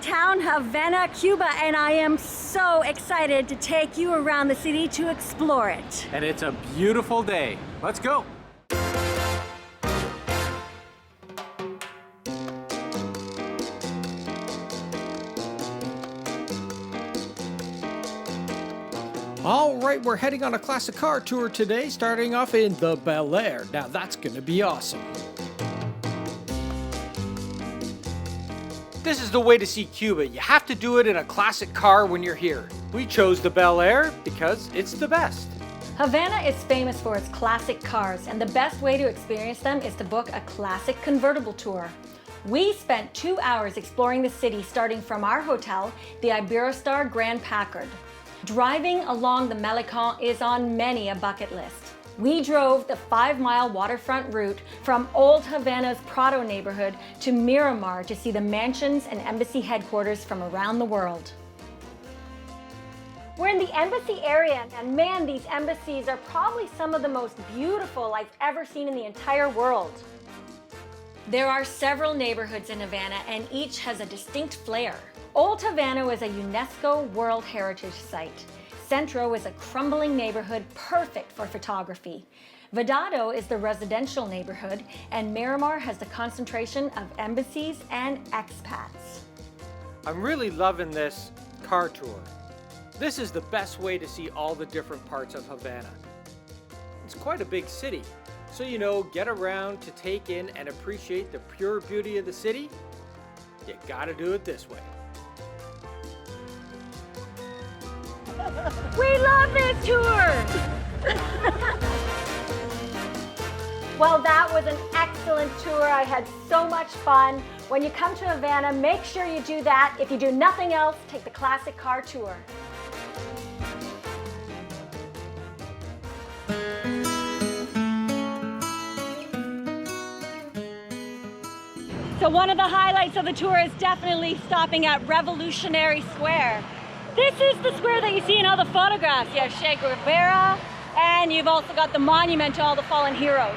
downtown Havana, Cuba, and I am so excited to take you around the city to explore it. And it's a beautiful day. Let's go. All right, we're heading on a classic car tour today, starting off in the Bel Air. Now that's gonna be awesome. This is the way to see Cuba. You have to do it in a classic car when you're here. We chose the Bel Air because it's the best. Havana is famous for its classic cars, and the best way to experience them is to book a classic convertible tour. We spent 2 hours exploring the city, starting from our hotel, the Iberostar Grand Packard. Driving along the Malecon is on many a bucket list. We drove the 5-mile waterfront route from Old Havana's Prado neighborhood to Miramar to see the mansions and embassy headquarters from around the world. We're in the embassy area, and man, these embassies are probably some of the most beautiful I've ever seen in the entire world. There are several neighborhoods in Havana, and each has a distinct flair. Old Havana was a UNESCO World Heritage Site. Centro is a crumbling neighborhood perfect for photography. Vedado is the residential neighborhood, and Miramar has the concentration of embassies and expats. I'm really loving this car tour. This is the best way to see all the different parts of Havana. It's quite a big city, so get around to take in and appreciate the pure beauty of the city. You gotta do it this way. We love this tour! Well, that was an excellent tour. I had so much fun. When you come to Havana, make sure you do that. If you do nothing else, take the classic car tour. So one of the highlights of the tour is definitely stopping at Revolutionary Square. This is the square that you see in all the photographs. You have Chez Guevera, and you've also got the monument to all the fallen heroes.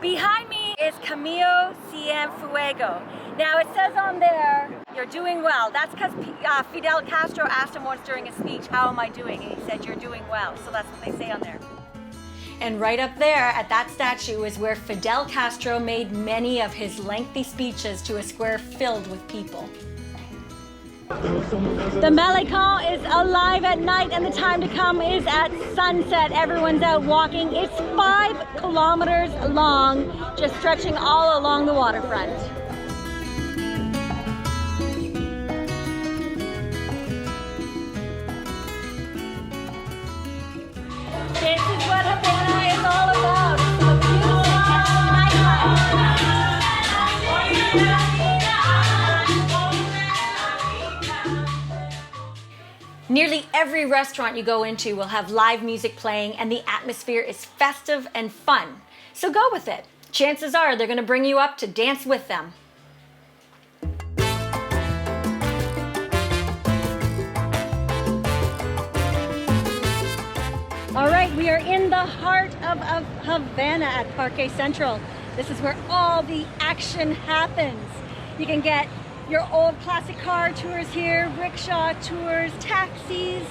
Behind me is Camino Cienfuego. Now it says on there, you're doing well. That's because Fidel Castro asked him once during a speech, how am I doing? And he said, you're doing well. So that's what they say on there. And right up there at that statue is where Fidel Castro made many of his lengthy speeches to a square filled with people. The Malecon is alive at night, and the time to come is at sunset. Everyone's out walking. It's 5 kilometers long, just stretching all along the waterfront. This is what Havana is all about. It's the music and nightlife. Nearly every restaurant you go into will have live music playing, and the atmosphere is festive and fun. So go with it. Chances are they're going to bring you up to dance with them. All right, we are in the heart of Havana at Parque Central. This is where all the action happens. You can get your old classic car tours here, rickshaw tours, taxis,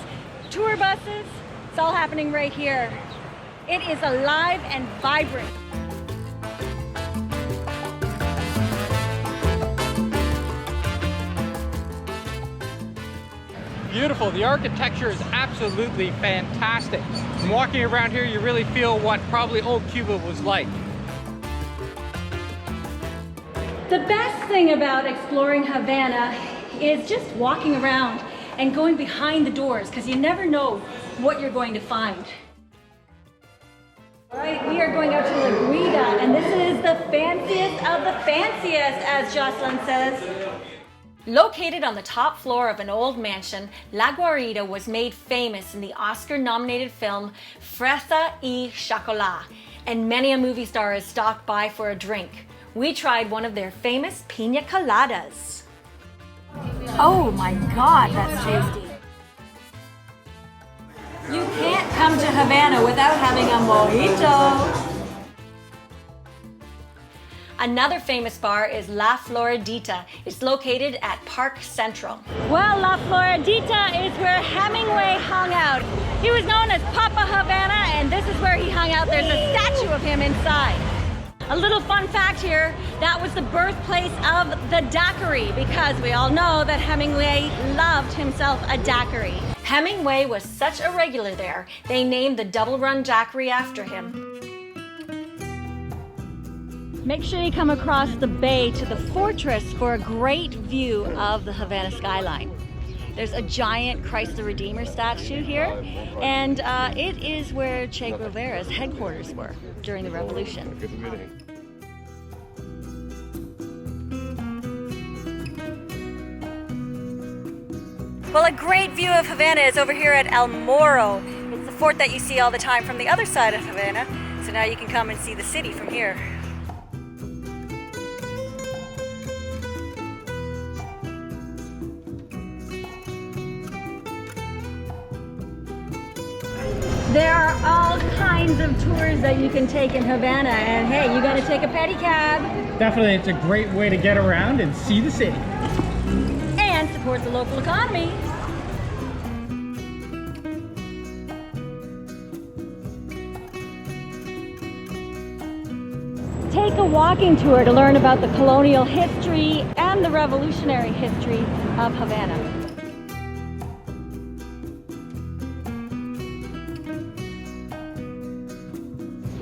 tour buses. It's all happening right here. It is alive and vibrant. Beautiful. The architecture is absolutely fantastic. And walking around here, you really feel what probably old Cuba was like. The best thing about exploring Havana is just walking around and going behind the doors, because you never know what you're going to find. All right, we are going out to La Guarida, and this is the fanciest of the fanciest, as Jocelyn says. Located on the top floor of an old mansion, La Guarida was made famous in the Oscar-nominated film Fresa y Chocolat, and many a movie star has stopped by for a drink. We tried one of their famous Pina Coladas. Oh my God, that's tasty. You can't come to Havana without having a mojito. Another famous bar is La Floridita. It's located at Park Central. Well, La Floridita is where Hemmingway hung out. He was known as Papa Havana, and this is where he hung out. There's a statue of him inside. A little fun fact here, that was the birthplace of the daiquiri, because we all know that Hemingway loved himself a daiquiri. Hemingway was such a regular there, they named the Double Run Daiquiri after him. Make sure you come across the bay to the fortress for a great view of the Havana skyline. There's a giant Christ the Redeemer statue here, and it is where Che Guevara's headquarters were during the revolution. Well, a great view of Havana is over here at El Morro. It's the fort that you see all the time from the other side of Havana, so now you can come and see the city from here. There are all kinds of tours that you can take in Havana, and hey, you gotta take a pedicab. Definitely, it's a great way to get around and see the city. And support the local economy. Take a walking tour to learn about the colonial history and the revolutionary history of Havana.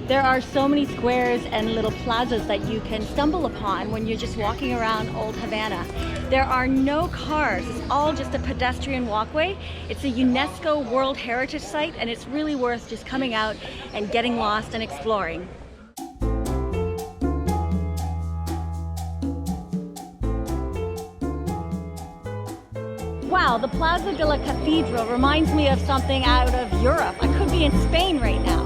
There are so many squares and little plazas that you can stumble upon when you're just walking around Old Havana. There are no cars, it's all just a pedestrian walkway. It's a UNESCO World Heritage Site, and it's really worth just coming out and getting lost and exploring. Wow, the Plaza de la Cathedral reminds me of something out of Europe. I could be in Spain right now.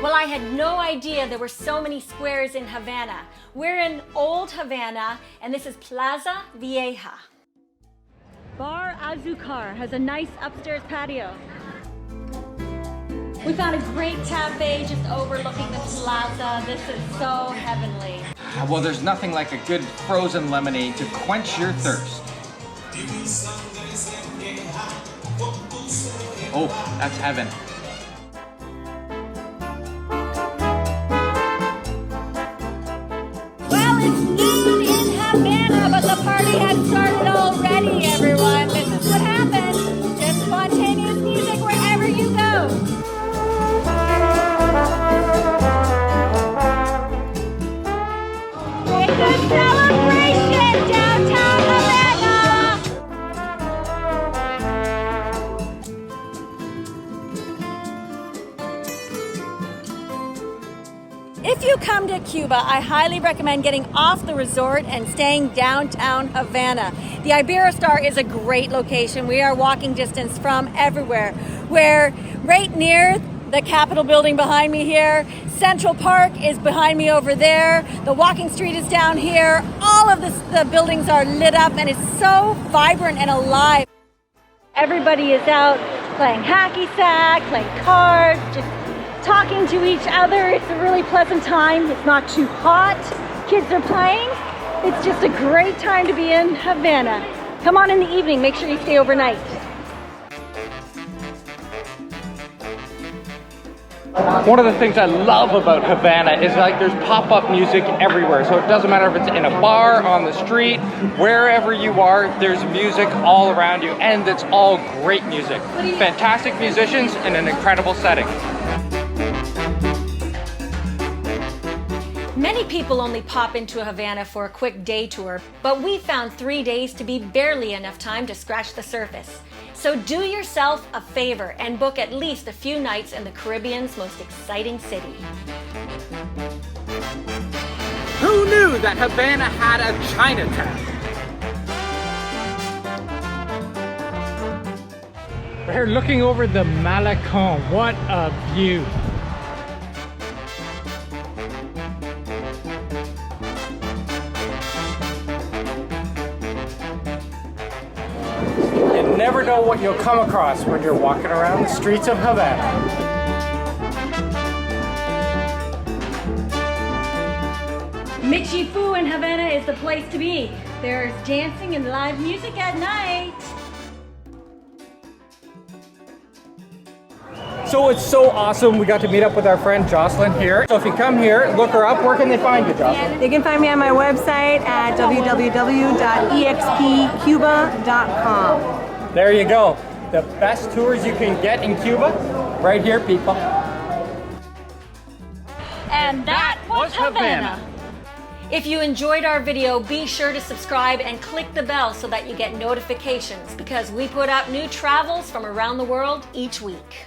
Well, I had no idea there were so many squares in Havana. We're in Old Havana, and this is Plaza Vieja. Bar Azucar has a nice upstairs patio. We found a great cafe just overlooking the plaza. This is so heavenly. Well, there's nothing like a good frozen lemonade to quench your thirst. Oh, that's heaven. Well, it's noon in Havana, but the party had started already, everyone. This is what happens. Just spontaneous music wherever you go. It's a celebration downtown Havana! If you come to Cuba, I highly recommend getting off the resort and staying downtown Havana. The Iberostar is a great location. We are walking distance from everywhere. We're right near the Capitol building behind me here. Central Park is behind me over there. The walking street is down here. All of the buildings are lit up, and it's so vibrant and alive. Everybody is out playing hacky sack, playing cards, just talking to each other. It's a really pleasant time. It's not too hot. Kids are playing. It's just a great time to be in Havana. Come on in the evening. Make sure you stay overnight. One of the things I love about Havana is like there's pop-up music everywhere. So it doesn't matter if it's in a bar, on the street, wherever you are, there's music all around you, and it's all great music. Fantastic musicians in an incredible setting. Many people only pop into Havana for a quick day tour, but we found 3 days to be barely enough time to scratch the surface. So do yourself a favor and book at least a few nights in the Caribbean's most exciting city. Who knew that Havana had a Chinatown? We're looking over the Malecon. What a view. You never know what you'll come across when you're walking around the streets of Havana. Michi Fu in Havana is the place to be. There's dancing and live music at night. So it's so awesome. We got to meet up with our friend Jocelyn here. So if you come here, look her up. Where can they find you, Jocelyn? They can find me on my website at www.expcuba.com. There you go. The best tours you can get in Cuba, right here, people. And that was Havana. If you enjoyed our video, be sure to subscribe and click the bell so that you get notifications because we put up new travels from around the world each week.